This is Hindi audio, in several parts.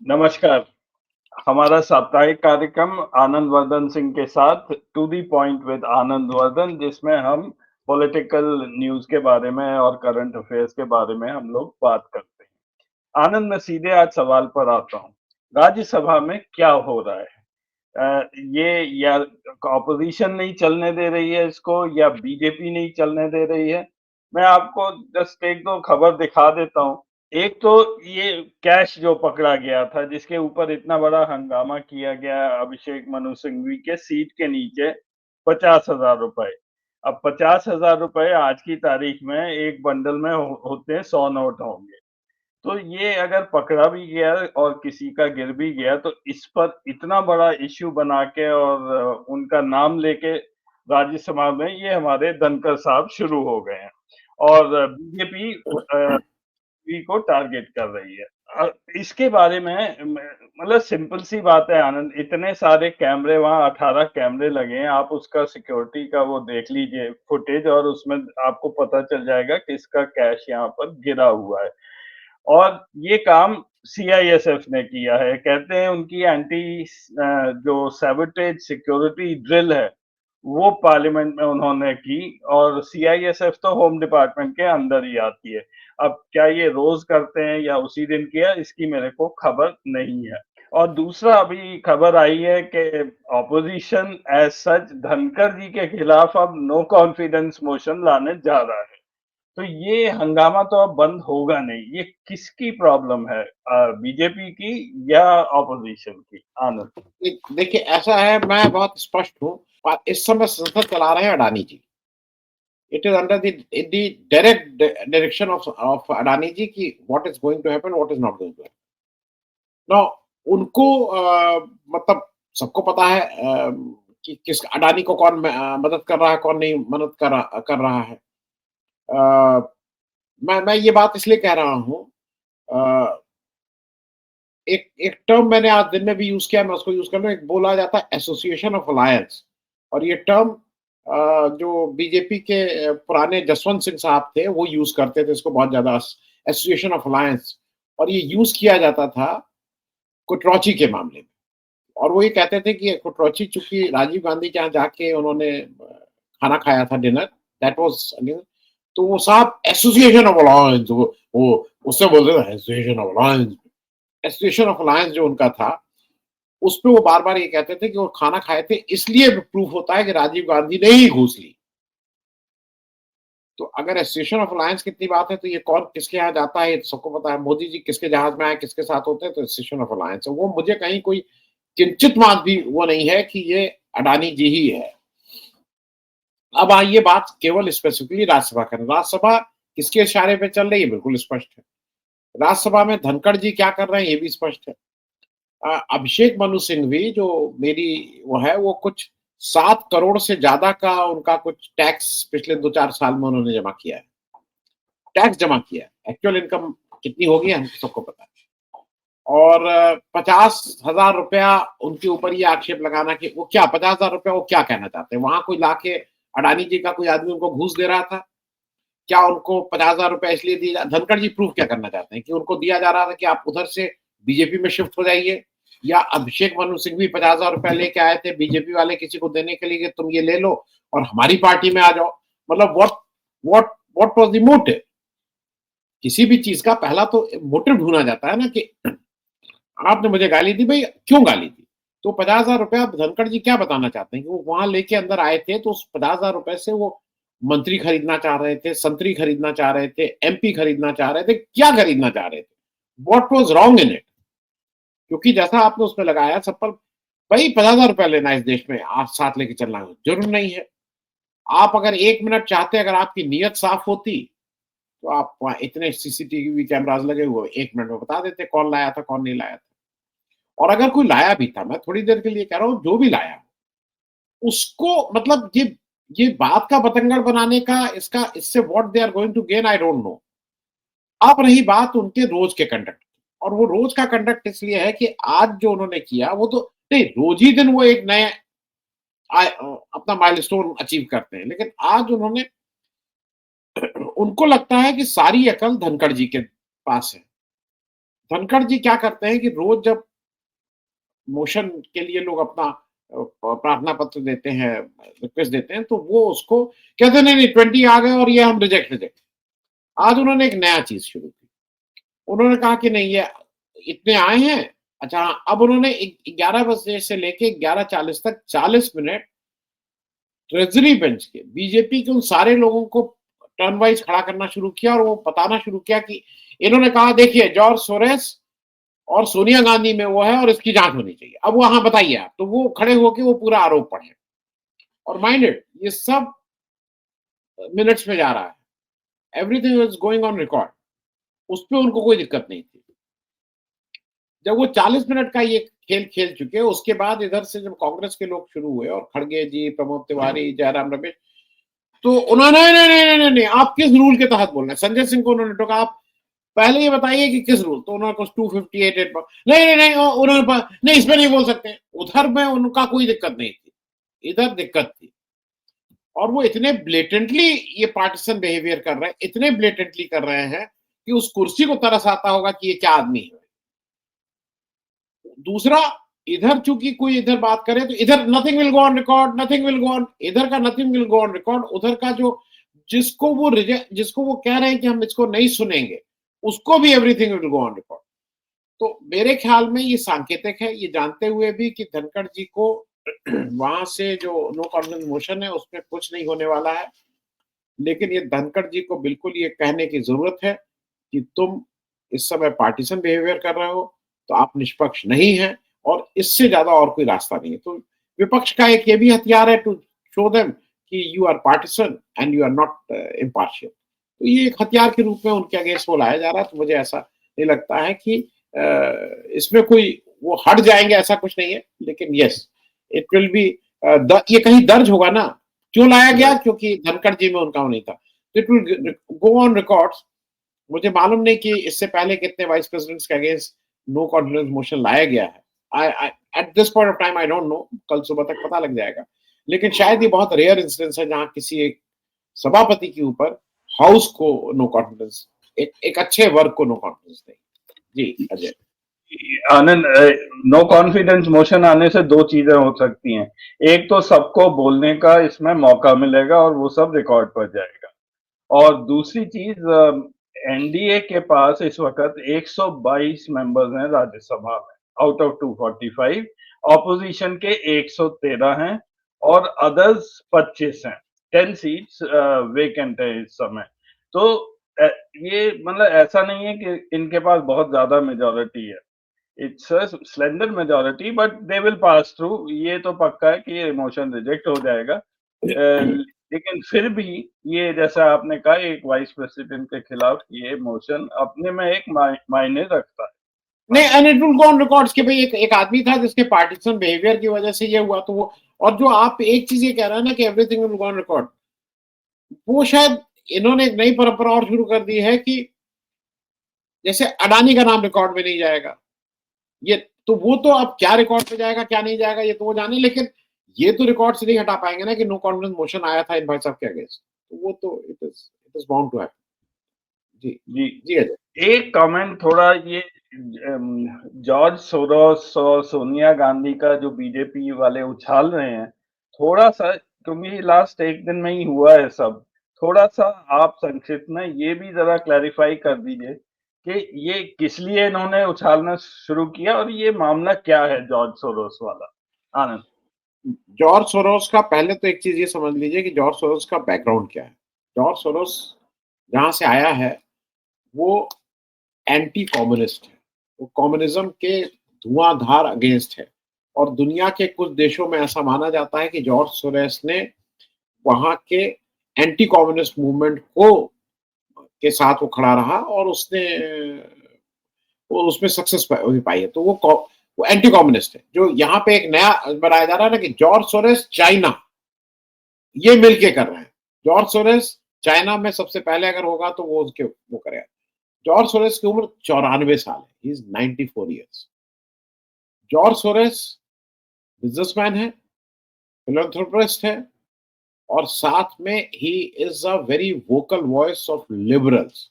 नमस्कार। हमारा साप्ताहिक कार्यक्रम आनंद वर्धन सिंह के साथ to the point with Anand Vardhan, जिसमें हम पॉलिटिकल न्यूज़ के बारे में और करंट अफेयर्स के बारे में हम लोग बात करते हैं। आनंद, मैं सीधे आज सवाल पर आता हूँ। राज्यसभा में क्या हो रहा है? ये या ऑपोज़िशन नहीं चलने दे रही है इसको या बीजेपी नहीं चलने दे रही है? मैं आपको जस्ट 1-2 खबर दिखा देता हूँ। एक तो ये कैश जो पकड़ा गया था, जिसके ऊपर इतना बड़ा हंगामा किया गया अभिषेक मनु सिंघवी के सीट के नीचे, 50,000 रुपए। अब 50,000 रुपए आज की तारीख में एक बंडल में होते हैं 100 नोट होंगे। तो ये अगर पकड़ा भी गया और किसी का गिर भी गया तो इस पर इतना बड़ा इश्यू बना के और उनका नाम लेके राज्यसभा में ये हमारे धनखड़ साहब शुरू हो गए हैं और बीजेपी पी को टारगेट कर रही है। इसके बारे में मतलब सिंपल सी बात है आनंद, इतने सारे कैमरे वहाँ 18 कैमरे लगे हैं, आप उसका सिक्योरिटी का वो देख लीजिए फुटेज और उसमें आपको पता चल जाएगा किसका कैश यहाँ पर गिरा हुआ है। और ये काम सीआईएसएफ ने किया है। कहते हैं उनकी जो सैबोटेज सिक्योरिटी ड्रिल है, वो पार्लियामेंट में उन्होंने की और सीआईएसएफ तो होम डिपार्टमेंट के अंदर ही आती है। अब क्या ये रोज़ करते हैं या उसी दिन किया, इसकी मेरे को खबर नहीं है। और दूसरा अभी खबर आई है कि ऑपोज़िशन एज़ सच धनखड़ जी के खिलाफ अब नो कॉन्फिडेंस मोशन लाने जा रहा है। तो ये हंगामा तो अब बंद होगा नहीं। ये किसकी प्रॉब्लम है? बीजेपी की या ऑपोज़िशन की? आनंद। देखिए, ऐसा है, मैं बहुत स्पष्ट हूँ। इस समय संसद चला रहे हैं Adani ji. It is under the direct direction of Adani ji की what is going to happen, what is not going to happen. Now उनको मतलब सबको पता है कि किस अडानी को कौन मदद कर रहा है, कौन नहीं मदद कर रहा है। अ, मैं ये बात इसलिए कह रहा हूँ। अ, एक एक टर्म मैंने आज दिन में भी यूज़ किया, मैं उसको यूज़ कर रहा हूँ। एक बोला जाता है एसोसिएशन ऑफ अलायंस, और ये टर्म जो बीजेपी के पुराने जसवंत सिंह साहब थे, वो यूज़ करते थे इसको बहुत ज़्यादा, एसोसिएशन ऑफ अलायंस। और ये यूज़ किया जाता था कुटरौची के मामले में। और वो ये कहते थे कि कुटरौची चूँकि राजीव गांधी के यहाँ जाके उन्होंने खाना खाया था, डिनर, दैट वाज़ अगेन। तो वो साहब एसोसिएशन ऑफ अलायंस, वो उससे बोलते थे association of alliance. Association of alliance जो उनका था, उसपे वो बार-बार ये कहते थे कि वो खाना खाए थे, इसलिए प्रूफ होता है कि राजीव गांधी ने ही घूस ली। तो अगर एसोसिएशन ऑफ अलायंस की इतनी बात है, तो ये कौन किसके यहाँ जाता है, ये तो सबको पता है। मोदी जी किसके जहाज में आए, किसके साथ होते हैं, तो एसोसिएशन ऑफ अलायंस है। वो मुझे कहीं कोई किंचित मात्र भी वो नहीं है कि ये अडानी जी ही है। अब आइए बात केवल स्पेसिफिकली राज्यसभा करें। राज्यसभा किसके इशारे पे चल रही है, बिल्कुल स्पष्ट है। राज्यसभा में धनखड़ जी क्या कर रहे हैं, ये भी स्पष्ट है। अभिषेक मनु सिंघवी जो मेरी वो है, वो कुछ 7 करोड़ से ज़्यादा का उनका कुछ टैक्स पिछले 2-4 साल में उन्होंने जमा किया है। टैक्स जमा किया है। एक्चुअल इनकम कितनी होगी हम सबको पता है। और 50,000 रुपया उनके ऊपर ये आक्षेप लगाना कि वो क्या 50,000 रुपया वो क्या कहना चाहते हैं? वहाँ कोई लाके अडानी जी का कोई आदमी उनको घूस दे रहा था? क्या उनको 50,000 रुपया इसलिए दिए? धनखड़ जी प्रूफ क्या करना चाहते हैं कि उनको दिया जा रहा था कि आप उधर से बीजेपी में शिफ्ट हो जाइए, या अभिषेक मनु सिंघवी 50,000 रुपया लेके आए थे बीजेपी वाले किसी को देने के लिए कि तुम ये ले लो और हमारी पार्टी में आ जाओ? मतलब what what was the motive? किसी भी चीज का पहला तो मोटिव ढूंढा जाता है ना, कि आपने मुझे गाली दी, भाई क्यों गाली दी? तो 50,000 रुपया धनखड़ जी क्या बताना चाहते हैं कि वो वहां लेके अंदर आए थे, तो उस 50,000 रुपए से वो मंत्री खरीदना चाह रहे थे, संतरी खरीदना चाह रहे थे, एमपी खरीदना चाह रहे थे, क्या खरीदना चाह रहे थे? What was wrong in it? क्योंकि जैसा आपने उसमें लगाया सब पर, भाई 50,000 रुपया लेना है इस देश में, आप साथ लेके चलना है, जरूर नहीं है। आप अगर 1 मिनट चाहते, अगर आपकी नीयत साफ होती, तो आप वहाँ इतने सीसीटीवी कैमरास लगे हुए, 1 मिनट में बता देते कौन लाया था, कौन नहीं लाया था। और अगर कोई लाया भी था, मैं थोड़ी देर के लिए कह रहा हूँ, जो भी लाया उसको, मतलब ये बात का बतंगड़ बनाने का, इसका इससे what they are going to gain, I don't know. अब रही बात उनके रोज के कंडक्ट की, और वो रोज का कंडक्ट इसलिए है कि आज जो उन्होंने किया वो तो नहीं, रोज ही दिन वो एक नए अपना माइलस्टोन अचीव करते हैं, लेकिन आज उन्होंने उनको लगता है कि सारी अकल धनखड़ जी के पास है। धनखड़ जी क्या करते हैं कि रोज जब मोशन के लिए लोग अपना प्रार्थना पत्र देते हैं, रिक्वेस्ट देते हैं, तो वो उसको कहते हैं नहीं नहीं 20 आ गए और ये हम रिजेक्ट रिजेक्ट। आज उन्होंने एक नया चीज शुरू की। उन्होंने कहा कि नहीं ये इतने आए हैं। अच्छा हाँ, अब उन्होंने 11 बजे से लेके 11:40 तक 40 मिनट ट्रेजरी बेंच के बीजेपी के उन सारे लोगों को टर्न वाइज खड़ा करना शुरू किया और वो बताना शुरू किया कि इन्होंने कहा देखिए जॉर्ज सोरेस और सोनिया गांधी में वो है और इसकी जांच होनी चाहिए। अब वहां बताइए आप, तो वो खड़े होके वो पूरा आरोप पढ़े और माइंडेड ये सब मिनट्स में जा रहा है। Everything is going on record. उस पर उनको कोई दिक्कत नहीं थी। जब वो 40 मिनट का ये खेल खेल चुके, उसके बाद इधर से जब कांग्रेस के लोग शुरू हुए और खड़गे जी, प्रमोद तिवारी, जयराम रमेश, तो उन्होंने नहीं नहीं नहीं नहीं नहीं आप किस रूल के तहत बोल रहे हैं? संजय सिंह को उन्होंने टोका, आप पहले ये बताइए कि किस रूल। तो उन्होंने कुछ 258 नहीं नहीं नहीं उन्होंने नहीं इसमें नहीं बोल सकते। उधर में उनका कोई दिक्कत नहीं थी, इधर दिक्कत थी। और वो इतने ब्लेटेंटली ये पार्टिसन बिहेवियर कर रहे हैं, इतने ब्लेटेंटली कर रहे हैं कि उस कुर्सी को तरस आता होगा कि ये क्या आदमी है। दूसरा, इधर चूंकि कोई इधर बात करे तो इधर nothing will go on record, nothing will go on, इधर का nothing will go on record, उधर का जो जिसको वो कह रहे हैं कि हम इसको नहीं सुनेंगे, उसको भी everything will go on record. तो मेरे ख्याल में ये सांकेतिक है, ये जानते हुए भी कि धनखड़ जी को वहां से जो नो कॉन्फिडेंस मोशन है उसमें कुछ नहीं होने वाला है। लेकिन ये धनखड़ जी को बिल्कुल ये कहने की जरूरत है कि तुम इस समय पार्टीशन बिहेवियर कर रहे हो, तो आप निष्पक्ष नहीं है और इससे ज्यादा और कोई रास्ता नहीं है। तो विपक्ष का एक ये भी हथियार है टू शो देम कि you are partisan and you are not impartial. तो ये एक हथियार के रूप में उनके अगेंस्ट वो लाया जा रहा है। तो मुझे ऐसा नहीं लगता है कि इसमें कोई वो हट जाएंगे, ऐसा कुछ नहीं है। लेकिन यस इट विल बी, ये कहीं दर्ज होगा ना क्यों लाया गया, क्योंकि धनखड़ जी में उनका वो नहीं था। It will go on records. मुझे मालूम नहीं कि इससे पहले कितने वाइस प्रेसिडेंट्स के अगेंस्ट नो कॉन्फिडेंस मोशन लाया गया है। I at this point of time I don't know, कल सुबह तक पता लग जाएगा। लेकिन शायद ये बहुत रेयर इंसिडेंस है जहां किसी एक सभापति के ऊपर हाउस को नो कॉन्फिडेंस, एक अच्छे वर्ग को नो कॉन्फिडेंस नहीं। जी अजय। आनंद, नो कॉन्फिडेंस मोशन आने से दो चीजें हो सकती हैं। एक तो सबको बोलने का इसमें मौका मिलेगा और वो सब रिकॉर्ड पर जाएगा, और दूसरी चीज, एनडीए के पास इस वक्त 122 मेंबर्स हैं राज्यसभा में आउट ऑफ 245, ऑपोजिशन के 113 हैं और अदर्स 25 हैं। 10 सीट्स वेकेंट है इस समय। तो ये मतलब ऐसा नहीं है कि इनके पास बहुत ज्यादा मेजोरिटी है। It's a slender majority but they will pass through. ये तो पक्का है कि ये मोशन रिजेक्ट हो जाएगा। लेकिन फिर भी ये जैसा आपने कहा, एक वाइस प्रेसिडेंट के खिलाफ ये मोशन अपने में एक मायने रखता है। नहीं and it will go on records कि भाई एक आदमी था जिसके पार्टीशन बिहेवियर की वजह से ये हुआ। तो वो, और जो आप एक चीज ये कह रहे हैं ना कि everything will go on record, वो शायद इन्होंने एक नई परंपरा और शुरू कर दी है कि जैसे अडानी का नाम रिकॉर्ड में नहीं जाएगा, ये तो वो तो अब क्या रिकॉर्ड पे जाएगा क्या नहीं जाएगा ये तो वो जाने। लेकिन ये तो रिकॉर्ड से नहीं हटा पाएंगे ना कि नो कॉन्फिडेंस मोशन आया था इन भाई साहब के अगेंस्ट। तो वो तो it is bound to happen. जी जी, जी अजय। एक कमेंट थोड़ा ये, जॉर्ज सोरोस और सोनिया गांधी का जो बीजेपी वाले उछाल रहे हैं, थोड़ा सा, क्योंकि लास्ट एक दिन में ही हुआ है सब, थोड़ा सा आप संक्षिप्त में ये भी जरा क्लैरिफाई कर दीजिए कि ये किस लिए इन्होंने उछालना शुरू किया और ये मामला क्या है जॉर्ज सोरोस वाला। आनंद। जॉर्ज सोरोस का पहले तो एक चीज ये समझ लीजिए कि जॉर्ज सोरोस का बैकग्राउंड क्या है। जॉर्ज सोरोस जहां से आया है वो एंटी कम्युनिस्ट है। वो कम्युनिज्म के धुआंधार अगेंस्ट है। और दुनिया के कुछ देशों में ऐसा माना जाता है कि जॉर्ज सोरोस ने वहां के एंटी कम्युनिस्ट मूवमेंट को के साथ वो खड़ा रहा और उसने वो उसमें सक्सेस भी पाई है। तो वो एंटी कम्युनिस्ट है। जो यहाँ पे एक नया बनाया जा रहा है ना कि जॉर्ज सोरोस चाइना, ये मिलके कर रहे हैं। जॉर्ज सोरोस चाइना में सबसे पहले अगर होगा तो वो उसके वो करेगा। जॉर्ज सोरोस की उम्र 94 साल है। He is 94 years. George Soros businessman है, फिलैंथ्रोपिस्ट है और साथ में he is a very vocal voice of liberals.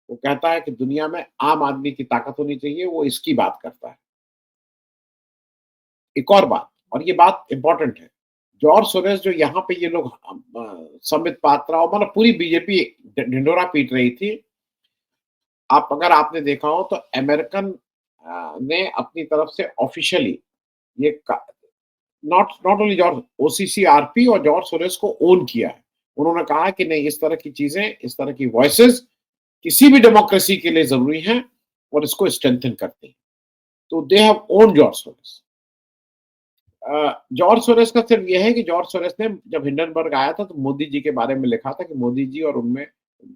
वो कहता है कि दुनिया में आम आदमी की ताकत होनी चाहिए, वो इसकी बात करता है। एक और बात, और ये बात इम्पोर्टेंट है, जॉर्ज सोरोस जो यहाँ पे ये लोग संबित पात्रा और मतलब पूरी बीजेपी ढिंढोरा पीट रही थी, अगर आपने देखा हो तो अमेरिकन ने अपनी तरफ से ऑफिशियली ये not not only George, OCCRP और जॉर्ज सोरोस को ओन किया है। उन्होंने कहा कि नहीं, इस तरह की चीजें, इस तरह की वॉइसेस किसी भी डेमोक्रेसी के लिए जरूरी हैं और इसको स्ट्रेंथन करते हैं। तो they have own George Soros. George Soros का सिर्फ यह है कि जॉर्ज सोरोस ने जब हिंडनबर्ग आया था तो मोदी जी के बारे में लिखा था कि मोदी जी और उनमें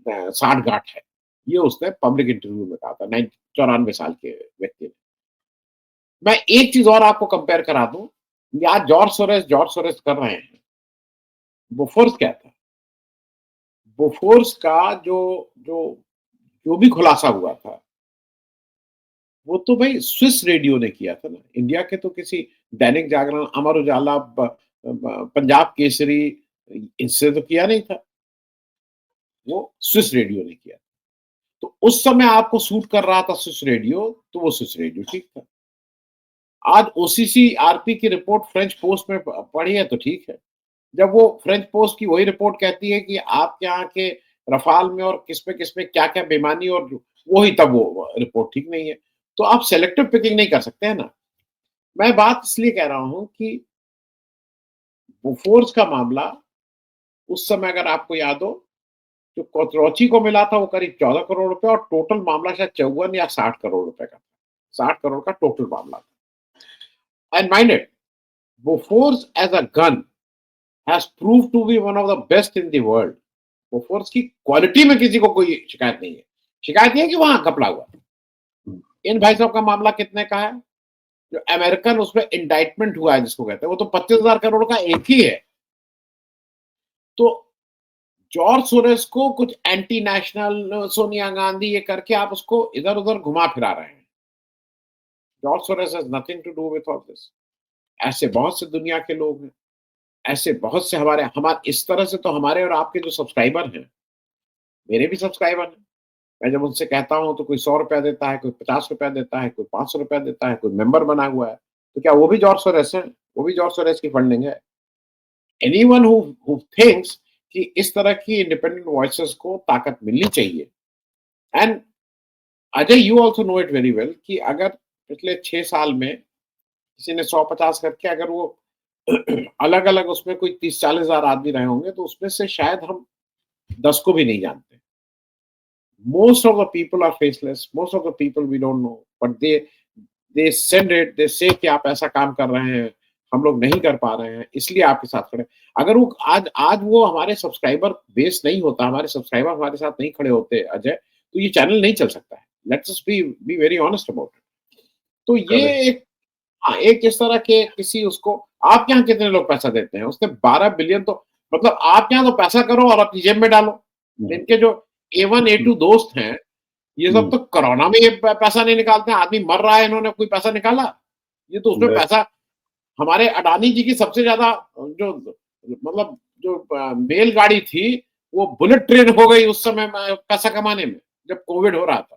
साठ गांठ है। ये उसने पब्लिक इंटरव्यू में कहा था 94 साल के व्यक्ति ने। मैं एक चीज और आपको कंपेयर करा दूं, आज जॉर्ज सोरोस कर रहे हैं, बोफोर्स क्या था? बोफोर्स का जो जो जो भी खुलासा हुआ था, वो तो भाई स्विस रेडियो ने किया था ना। इंडिया के तो किसी दैनिक जागरण, अमर उजाला, पंजाब केसरी, इससे तो किया नहीं था, वो स्विस रेडियो ने किया। तो उस समय आपको सूट कर रहा था स्विस रेडियो, तो वो स्विस रेडियो ठीक था। आज ओसीसी आरपी की रिपोर्ट फ्रेंच पोस्ट में पढ़ी है तो ठीक है। जब वो फ्रेंच पोस्ट की वही रिपोर्ट कहती है कि आपके यहाँ के रफाल में और किस पे क्या-क्या बेईमानी, और वही तब वो रिपोर्ट ठीक नहीं है। तो आप सेलेक्टिव पिकिंग नहीं कर सकते हैं ना। मैं बात इसलिए कह रहा हूँ कि बोफोर्स का मामला उस समय अगर आपको याद हो, जो कोतरोची को मिला था वो करीब 14 करोड़ रुपए, और टोटल मामला शायद 54 या 60 करोड़ रुपए का था। 60 करोड़ का टोटल मामला था। And mind it, Bofors as a gun has proved to be one of the best in the world. Bofors की क्वालिटी में किसी को कोई शिकायत नहीं है। शिकायत ये है कि वहां घपला हुआ। इन भाई साहब का मामला कितने का है? जो अमेरिकन उसमें इंडाइटमेंट हुआ है जिसको कहते हैं, वो तो 25,000 करोड़ का एक ही है। तो जॉर्ज सोरेस को कुछ एंटी नेशनल, सोनिया गांधी, ये करके आप उसको इधर उधर घुमा फिरा रहे हैं। George Soros has nothing to do with all this. ऐसे बहुत से दुनिया के लोग हैं, ऐसे बहुत से हमारे हमारे इस तरह से तो हमारे और आपके जो सब्सक्राइबर हैं, मेरे भी सब्सक्राइबर हैं। मैं जब उनसे कहता हूँ तो कोई 100 रुपया देता है, कोई 50 रुपया देता है, कोई 500 रुपया देता है, कोई मेंबर बना हुआ है। तो क्या वो भी जॉर्ज सोरेस है? वो भी जॉर्ज सोरेस की फंडिंग है। एनीवन हु थिंक्स कि इस तरह की इंडिपेंडेंट वॉइसेस को ताकत मिलनी चाहिए। And Ajay, you also know it very well कि अगर पिछले 6 साल में किसी ने 100-50 करके अगर वो अलग अलग उसमें कोई 30-40 हजार आदमी रहे होंगे, तो उसमें से शायद हम 10 को भी नहीं जानते। Most of the people are faceless, most of the people we don't know, but they send it, they say कि आप ऐसा काम कर रहे हैं, हम लोग नहीं कर पा रहे हैं, इसलिए आपके साथ खड़े। अगर वो आज वो हमारे सब्सक्राइबर बेस नहीं होता, हमारे सब्सक्राइबर हमारे साथ नहीं खड़े होते अजय, तो ये चैनल नहीं चल सकता है। Let's just be very honest about it. तो ये करेक्ट। एक, हाँ, एक इस तरह के किसी उसको, आपके यहाँ कितने लोग पैसा देते हैं? उसने 12 बिलियन, तो मतलब आपके यहाँ तो पैसा करो और अपनी जेब में डालो। इनके जो A1 A2 दोस्त हैं, ये सब तो कोरोना में ये पैसा नहीं निकालते हैं। आदमी मर रहा है, इन्होंने कोई पैसा निकाला? ये तो उसमें पैसा, हमारे अडानी जी की सबसे ज्यादा जो मतलब जो बैलगाड़ी थी, वो बुलेट ट्रेन हो गई उस समय पैसा कमाने में, जब कोविड हो रहा था।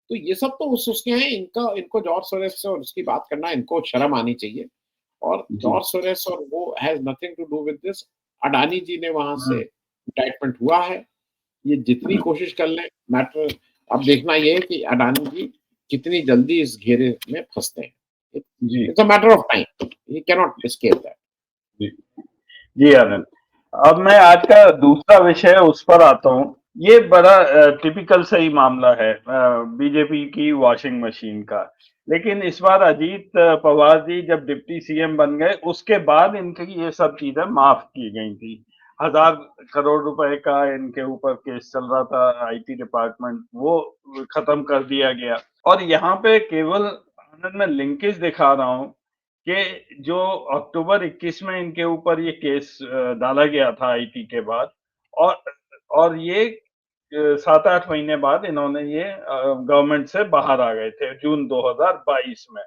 तो ये सब तो उसके हैं। इनका इनको जॉर्ज सोरेस से और उसकी बात करना, इनको शर्म आनी चाहिए। और जी। जॉर्ज सोरेस और वो has nothing to do with this. Adani ji ने वहां से इंडाइटमेंट हुआ है। ये जितनी कोशिश कर लें, मैटर अब देखना ये है कि अडानी जी कितनी जल्दी इस घेरे में फंसते हैं। जी। It's a matter of time, he can not escape that. जी। जी आनंद, अब मैं आज का दूसरा विषय उस पर आता हूँ। ये बड़ा टिपिकल सही मामला है बीजेपी की वॉशिंग मशीन का। लेकिन इस बार अजीत पवार जी जब डिप्टी सीएम बन गए, उसके बाद इनकी ये सब चीजें माफ की गई थी। 1000 करोड़ रुपए का इनके ऊपर केस चल रहा था, आईटी डिपार्टमेंट, वो खत्म कर दिया गया। और यहाँ पे केवल आनंद, मैं लिंकेज दिखा रहा हूँ कि जो अक्टूबर 21 में इनके ऊपर ये केस डाला गया था आईटी के बाद, और ये 7-8 महीने बाद इन्होंने ये गवर्नमेंट से बाहर आ गए थे जून 2022 में।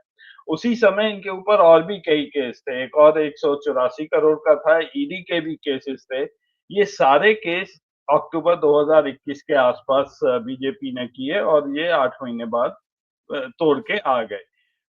उसी समय इनके ऊपर और भी कई केस थे। एक और 184 करोड़ का था, ईडी के भी केसेस थे। ये सारे केस अक्टूबर 2021 के आसपास बीजेपी ने किए और ये 8 महीने बाद तोड़ के आ गए।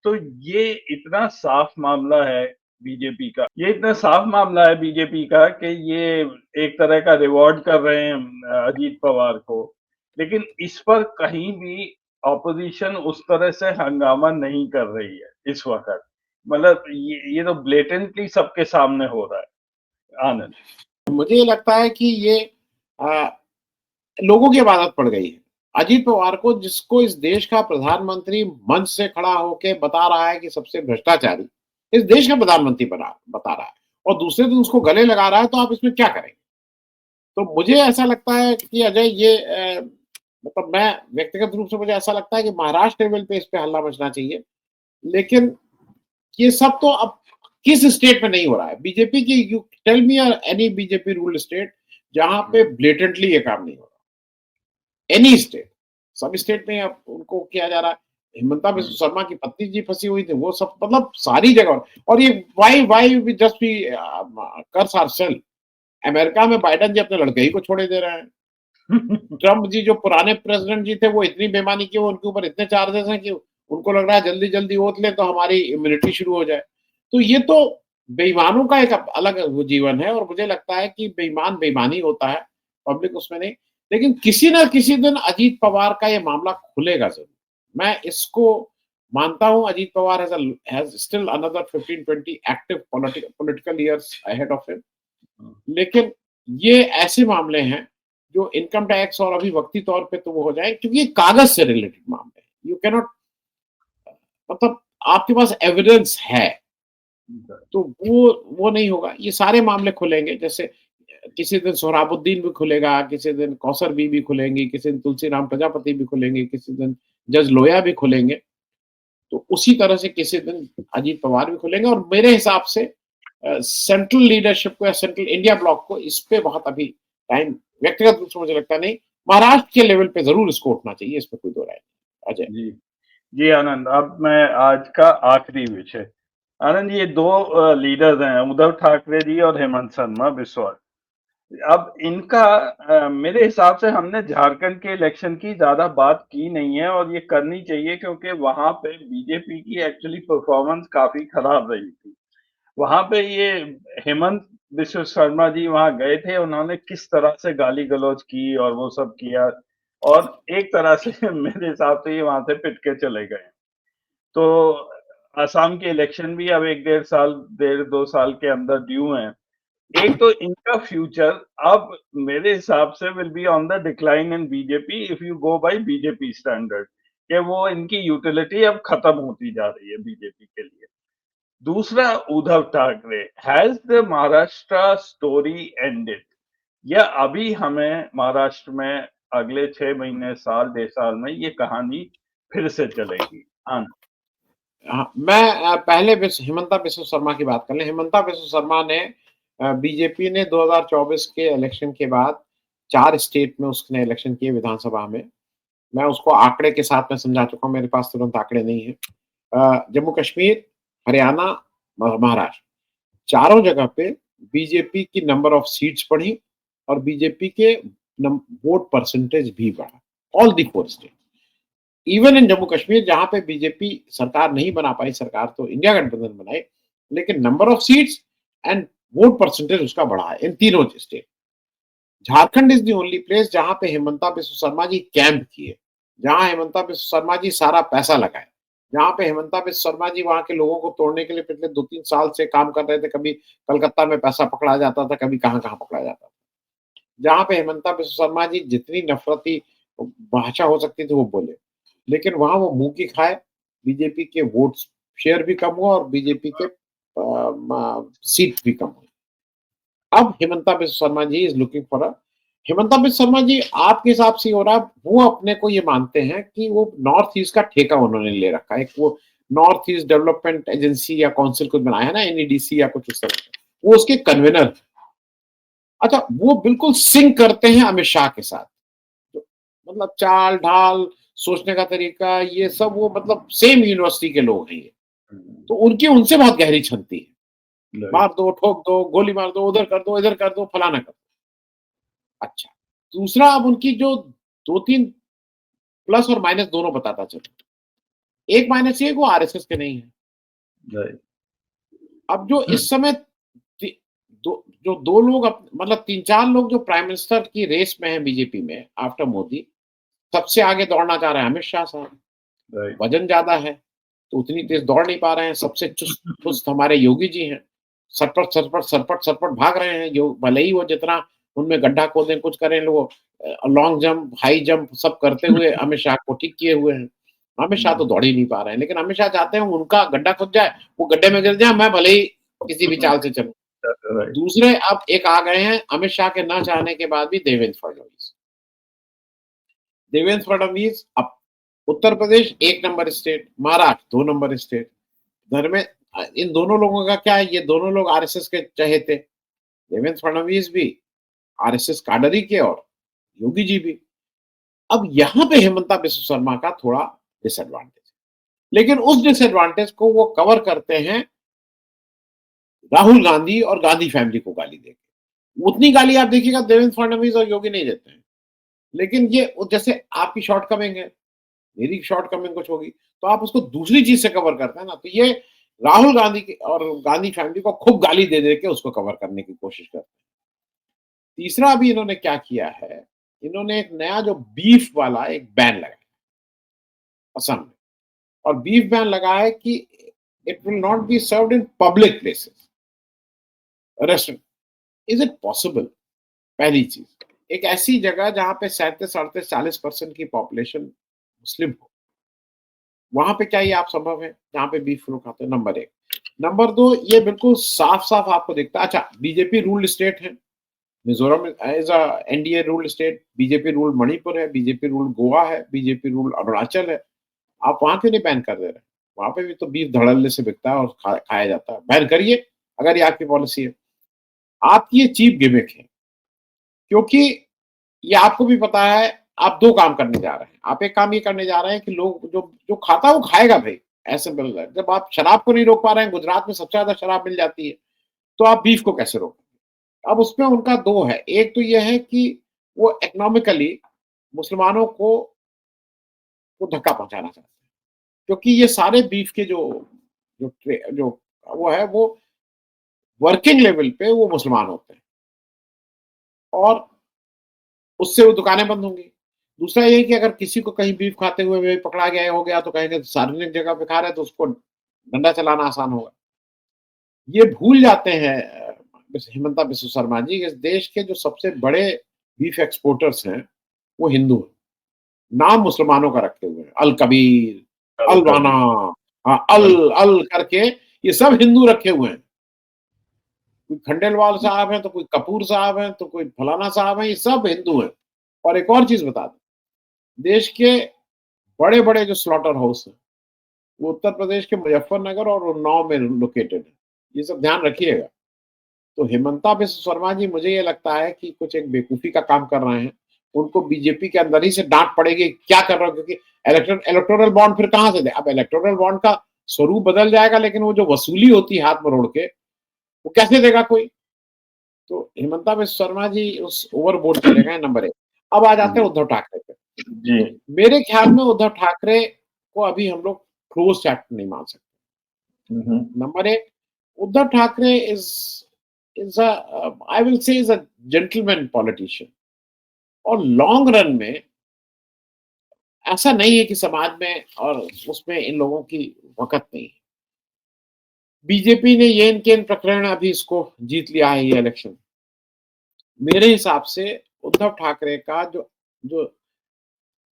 तो ये इतना साफ मामला है बीजेपी का, ये इतना साफ मामला है बीजेपी का कि ये एक तरह का रिवॉर्ड कर रहे हैं अजीत पवार को। लेकिन इस पर कहीं भी ऑपोजिशन उस तरह से हंगामा नहीं कर रही है इस वक़्त। मतलब ये तो ब्लेटेंटली सबके सामने हो रहा है। आनंद। मुझे ये लगता है कि ये लोगों की अब आदत पड़ गई है। अजीत पवार को, जिसको इस देश का प्रधानमंत्री मंच से खड़ा होके बता रहा है कि सबसे भ्रष्टाचारी इस देश का प्रधानमंत्री बता रहा है और दूसरे दिन उसको गले लगा रहा है, तो आप इसमें क्या करेंगे? तो मुझे ऐसा लगता है कि अजय, ये मतलब मैं व्यक्तिगत रूप से, मुझे ऐसा लगता है कि महाराष्ट्र लेवल पे इस पे हल्ला मचना चाहिए। लेकिन ये सब तो अब किस स्टेट में नहीं हो रहा है? बीजेपी की, you tell me any BJP ruled state जहां पे ब्लेटेंटली ये काम नहीं हो रहा। एनी स्टेट, सब स्टेट में अब उनको किया जा रहा है। हिमंता बिस्व शर्मा की पत्नी जी फंसी हुई थी, वो सब, मतलब सारी जगह। और ये why we just we curse ourselves. America में बाइडेन जी अपने लड़के ही को छोड़े दे रहे हैं। ट्रम्प जी, जो पुराने प्रेसिडेंट जी थे, वो इतनी बेईमानी की, वो उनके ऊपर इतने चार्जेस हैं कि उनको लग रहा है जल्दी जल्दी ओत ले तो हमारी इम्यूनिटी शुरू हो जाए। तो ये तो बेईमानों का एक अलग वो जीवन है, और मुझे लगता है कि बेईमान बेईमानी होता है, पब्लिक उसमें नहीं। लेकिन किसी ना किसी दिन अजीत पवार का ये मामला खुलेगा जरूर। मैं इसको मानता हूं। Ajit Pawar has still another 15-20 active political years ahead of him. लेकिन ये ऐसे मामले हैं जो इनकम टैक्स और अभी वक्ती तौर पे तो वो हो जाए, क्योंकि ये कागज से रिलेटेड मामले हैं। यू कैनॉट, मतलब आपके पास एविडेंस है, तो वो नहीं होगा। ये सारे मामले खुलेंगे, जैसे किसी दिन सोहराबुद्दीन भी खुलेगा, किसी दिन कौसर बीबी खुलेंगी, किसी दिन तुलसीराम प्रजापति भी खुलेंगे, किसी दिन जज लोया भी खुलेंगे। तो उसी तरह से किसी दिन अजीत पवार भी खुलेंगे। और मेरे हिसाब से सेंट्रल लीडरशिप को या सेंट्रल इंडिया ब्लॉक को इस पे बहुत अभी टाइम, व्यक्तिगत रूप से मुझे लगता नहीं। महाराष्ट्र के लेवल पे जरूर इसको उठना चाहिए, इसमें कोई दो राय नहीं। अजय। जी। जी आनंद, अब मैं आज का आखिरी विषय। आनंद, ये दो लीडर्स हैं, उद्धव ठाकरे जी और हेमंत शर्मा बिस्वा। अब इनका मेरे हिसाब से हमने झारखंड के इलेक्शन की ज्यादा बात की नहीं है और ये करनी चाहिए, क्योंकि वहां पे बीजेपी की एक्चुअली परफॉर्मेंस काफी खराब रही थी। वहां पे ये हेमंत बिस्व शर्मा जी वहां गए थे, उन्होंने किस तरह से गाली गलौज की और वो सब किया, और एक तरह से मेरे हिसाब से ये वहां से पिट के चले गए। तो असम के इलेक्शन भी अब एक डेढ़ दो साल के अंदर ड्यू हैं। एक तो इनका फ्यूचर अब मेरे हिसाब से will be on the decline in BJP if you go by BJP standard, कि वो इनकी यूटिलिटी अब खत्म होती जा रही है बीजेपी के लिए। दूसरा, Uddhav Thackeray, has the Maharashtra story ended, या अभी हमें महाराष्ट्र में अगले 6 महीने, साल, 1.5 साल में ये कहानी फिर से चलेगी? हाँ। हाँ, मैं पहले हिमंता बिस्व शर्मा की बात कर लें। हिमंता बिस्व शर्मा ने, बीजेपी ने 2024 के इलेक्शन के बाद 4 स्टेट में उसने इलेक्शन किए विधानसभा में। मैं उसको आंकड़े के साथ में समझा चुका हूँ, मेरे पास तुरंत आंकड़े नहीं है। जम्मू कश्मीर, हरियाणा, महाराष्ट्र, चारों जगह पे बीजेपी की नंबर ऑफ सीट्स बढ़ी और बीजेपी के वोट परसेंटेज भी बढ़ा। All the 4 state, even in Jammu Kashmir जहां पे बीजेपी सरकार नहीं बना पाई, सरकार तो इंडिया गठबंधन बनाई, लेकिन number of seats and vote percentage उसका बढ़ा है इन तीनों state. Jharkhand is the only place जहां पे हेमंता बिस्व शर्मा जी कैंप किए, जहां हेमंता बिस्व शर्मा जी सारा पैसा लगाए, जहां पे हेमंता बिस्व शर्मा जी वहां के लोगों को तोड़ने के लिए पिछले 2-3 साल से काम कर रहे थे। कभी कलकत्ता में पैसा पकड़ा जाता था, कभी कहां कहां पकड़ा जाता था। जहां पे हेमंता बिस्व शर्मा जी जितनी नफरती भाषा हो सकती थी वो बोले, लेकिन वहां वो मुंह की खाए, बीजेपी के वोट शेयर भी कम हुआ और बीजेपी के सीट भी कम हुई। अब Himanta Biswa Sarma ji is looking for a, Himanta Biswa Sarma ji आपके हिसाब से हो रहा है, वो अपने को ये मानते हैं कि वो नॉर्थ ईस्ट का ठेका उन्होंने ले रखा है। एक वो नॉर्थ ईस्ट डेवलपमेंट एजेंसी या काउंसिल कुछ बनाया है ना, एनईडीसी या कुछ उस तरह का, वो उसके कन्वीनर। अच्छा, वो बिल्कुल सिंक करते हैं अमित शाह के साथ, तो मतलब चाल ढाल, सोचने का तरीका, ये सब वो मतलब सेम यूनिवर्सिटी के लोग हैं ये। तो उनकी उनसे बहुत गहरी छनती है। मार दो, ठोक दो, गोली मार दो, उधर कर दो, इधर कर दो, फलाना कर दो। अच्छा, दूसरा, अब उनकी जो 2-3 प्लस और माइनस दोनों बताता चलूँ। एक माइनस ये है कि वो आरएसएस के नहीं है। राइट। अब जो इस समय ति जो 2 लोग मतलब 3-4 लोग जो प्राइम मिनिस्टर की रेस में हैं बीजेपी में आफ्टर मोदी, सबसे आगे दौड़ना चाह रहे हैं अमित शाह साहब। राइट। वज़न ज़्यादा है, तो उतनी तेज़ दौड़ नहीं पा रहे हैं। सबसे चुस्त हमारे योगी जी हैं। सरपट भाग रहे हैं। भले ही वो जितना उनमें गड्ढा खोदें, कुछ करें, वो लॉन्ग जंप, हाई जंप सब करते हुए अमित शाह को ठीक किए हुए हैं। अमित शाह तो दौड़ ही नहीं पा रहे हैं, लेकिन अमित शाह चाहते हैं उनका गड्ढा खुद जाए, वो गड्ढे में गिर जाए, मैं भले ही किसी भी चाल से चलूँ। राइट। दूसरे अब एक आ गए हैं अमित शाह के ना चाहने के बाद भी देवेंद्र फडणवीस। देवेंद्र फडणवीस अब Uttar Pradesh 1 number state, Maharashtra 2 number state. इन दोनों लोगों का क्या है, ये दोनों लोग आरएसएस के चहेते। देवेंद्र फडणवीस भी आरएसएस काडर ही के और योगी जी भी। अब यहाँ पे हेमंता बिस्व शर्मा का थोड़ा डिसएडवांटेज है, लेकिन उस डिसएडवांटेज को वो कवर करते हैं राहुल गांधी और गांधी फैमिली को गाली देके। उतनी गाली आप देखिएगा देवेंद्र फडणवीस और योगी नहीं देते हैं, लेकिन ये जैसे आपकी शॉर्टकमिंग है, मेरी शॉर्टकमिंग कुछ होगी, तो आप उसको दूसरी चीज से कवर करते हैं ना। तो ये राहुल गांधी की और गांधी फैमिली को खूब गाली दे दे के उसको कवर करने की कोशिश करते हैं। तीसरा अभी इन्होंने क्या किया है, इन्होंने एक नया जो बीफ वाला एक बैन लगाया असम में, और बीफ बैन लगाया है कि it will not be served in public places, restaurant. Is it possible? पहली चीज, एक ऐसी जगह जहां पे 37-38-40% की पॉपुलेशन मुस्लिम हो, वहां पे क्या ये आप संभव है जहां पे बीफ लोग खाते हैं? नंबर 1। नंबर 2, ये बिल्कुल साफ साफ आपको दिखता है। अच्छा, बीजेपी रूल्ड स्टेट है Mizoram, as a NDA ruled state. BJP ruled Manipur है, बीजेपी रूल्ड गोवा है, बीजेपी रूल्ड अरुणाचल है। आप वहां क्यों नहीं बैन कर दे रहे? वहां पे भी तो बीफ धड़ल्ले से बिकता है और खाया जाता है। बैन करिए अगर ये आपकी पॉलिसी है। आपकी ये चीप गिमिक है, क्योंकि ये आपको भी पता है आप 2 काम करने जा रहे हैं। आप एक काम ये करने जा रहे हैं कि लोग जो जो खाता है वो खाएगा भाई, ऐसे मिल रहा है। जब आप शराब को नहीं रोक पा रहे हैं, गुजरात में सबसे ज्यादा शराब मिल जाती है, तो आप बीफ को कैसे रोकेंगे? अब उसमें उनका 2 है। एक तो ये है कि वो इकोनॉमिकली मुसलमानों को धक्का पहुंचाना चाहते हैं, क्योंकि ये सारे बीफ के जो वो है, वो वर्किंग लेवल पे वो मुसलमान होते हैं, और उससे वो दुकानें बंद होंगी। दूसरा ये है कि अगर किसी को कहीं बीफ खाते हुए भी पकड़ा गया हो गया, तो कहेंगे सार्वजनिक जगह पे खा रहे हैं, तो उसको डंडा चलाना आसान होगा। ये भूल जाते हैं हेमंता बिस्व शर्मा जी, इस देश के जो सबसे बड़े बीफ एक्सपोर्टर्स हैं वो हिंदू हैं। नाम मुसलमानों का रखे हुए हैं, अल कबीर, अल वाना, हाँ, अल करके ये सब हिंदू रखे हुए हैं। कोई खंडेलवाल साहब हैं, तो कोई कपूर साहब हैं, तो कोई फलाना साहब हैं, ये सब हिंदू हैं। और एक और चीज बता दें, देश के बड़े-बड़े जो स्लॉटर हाउस हैं, वो उत्तर प्रदेश के मुजफ्फरनगर और उन्नाव में लोकेटेड है। ये सब ध्यान रखिएगा। तो हेमंता बिस्व शर्मा जी, मुझे ये लगता है कि कुछ एक बेवकूफ़ी का काम कर रहे हैं। उनको बीजेपी के अंदर ही से डाँट पड़ेगी, क्या कर रहे हो? क्योंकि इलेक्टोरल बॉन्ड फिर कहाँ से दें? अब इलेक्टोरल बॉन्ड का स्वरूप बदल जाएगा, लेकिन वो जो वसूली होती है हाथ मरोड़ के, वो कैसे देगा कोई? तो हेमंता बिस्व शर्मा जी उस ओवरबोर्ड चले गए, नंबर 1। अब आ जाते हैं उद्धव ठाकरे पे। जी। तो मेरे ख्याल में उद्धव ठाकरे को अभी हम लोग क्लोज़ चैप्टर नहीं मान सकते। Number 1, Uddhav Thackeray is I will say is a gentleman politician, और लॉन्ग रन में ऐसा नहीं है कि समाज में और उसमें इन लोगों की वक़्त नहीं है। बीजेपी ने येन केन प्रकरण अभी इसको जीत लिया है ये इलेक्शन। मेरे हिसाब से उद्धव ठाकरे का जो जो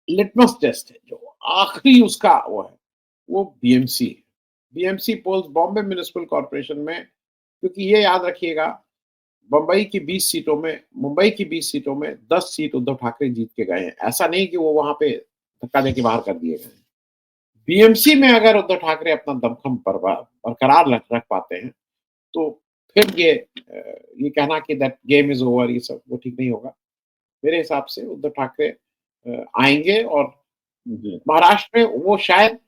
लिटमस टेस्ट है, जो आखिरी उसका वो है, वो बीएमसी है। BMC polls, Bombay municipal corporation में, क्योंकि ये याद रखिएगा, मुंबई की 20 सीटों में 10 सीट उद्धव ठाकरे जीत के गए हैं। ऐसा नहीं कि वो वहां पे धक्का देके बाहर कर दिए गए हैं। बीएमसी में अगर उद्धव ठाकरे अपना दमखम बरकरार रख पाते हैं, तो फिर ये कहना कि दैट गेम इज ओवर, ये सब वो ठीक नहीं होगा। मेरे हिसाब से उद्धव ठाकरे आएंगे, और महाराष्ट्र में वो शायद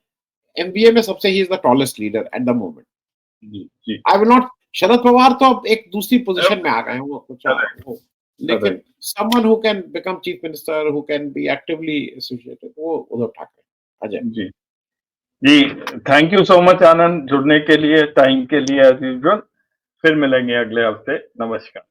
एमबीए में सबसे he is the tallest leader at the moment. I will not, Sharad Pawar तो अब एक दूसरी पोजीशन में आ गए हैं, वो लेकिन someone who can become chief minister, who can be actively associated, वो उद्धव ठाकरे। अजय जी जी, थैंक यू सो मच आनंद, जुड़ने के लिए, टाइम के लिए एज यूजुअल। फिर मिलेंगे अगले हफ्ते। नमस्कार।